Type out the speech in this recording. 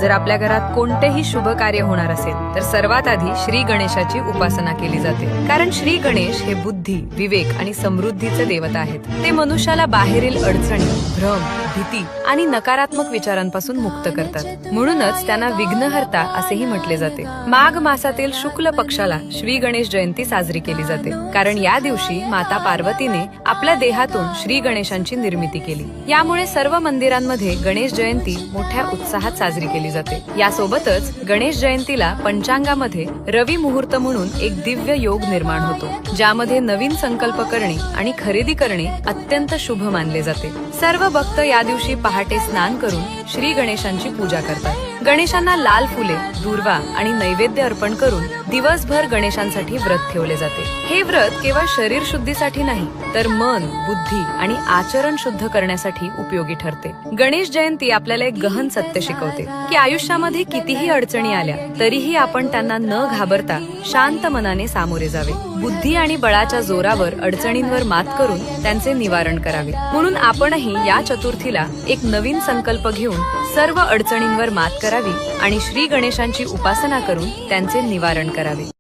जर आपल्या घरात कोणतेही शुभ कार्य होणार असेल तर सर्वात आधी श्री गणेशाची उपासना केली जाते, कारण श्री गणेश हे बुद्धी, विवेक आणि समृद्धीचे देवता आहेत. ते मनुष्याला बाहेरील अडचणी, भ्रम, भीती आणि नकारात्मक विचारांपासून मुक्त करतात. म्हणूनच त्यांना विघ्नहर्ता असेही म्हटले जाते. माघ मासातील शुक्ल पक्षाला श्री गणेश जयंती साजरी केली जाते, कारण या दिवशी माता पार्वतीने आपल्या देहातून श्री गणेशांची निर्मिती केली. यामुळे सर्व मंदिरांमध्ये गणेश जयंती मोठ्या उत्साहात साजरी केली जाते. यासोबतच गणेश जयंतीला पंचांगामध्ये रवी मुहूर्त म्हणून एक दिव्य योग निर्माण होतो, ज्यामध्ये नवीन संकल्प करणे आणि खरेदी करणे अत्यंत शुभ मानले जाते. सर्व भक्त या दिवशी पहाटे स्नान करून श्री गणेशांची पूजा करतात. गणेशांना लाल फुले, दूर्वा आणि नैवेद्य अर्पण करून दिवसभर गणेशांसाठी व्रत ठेवले जाते. हे व्रत केवळ शरीर शुद्धीसाठी नाही, तर मन, बुद्धी आणि आचरण शुद्ध करण्यासाठी उपयोगी ठरते. गणेश जयंती आपल्याला एक गहन सत्य शिकवते की आयुष्यामध्ये कितीही अडचणी आल्या तरीही आपण त्यांना न घाबरता शांत मनाने सामोरे जावे. बुद्धी आणि बळाच्या जोरावर अडचणींवर मात करून त्यांचे निवारण करावे. म्हणून आपणही या चतुर्थीला एक नवीन संकल्प घेऊन सर्व अडचणींवर मात करावी आणि श्री गणेशांची उपासना करून त्यांचे निवारण करावे.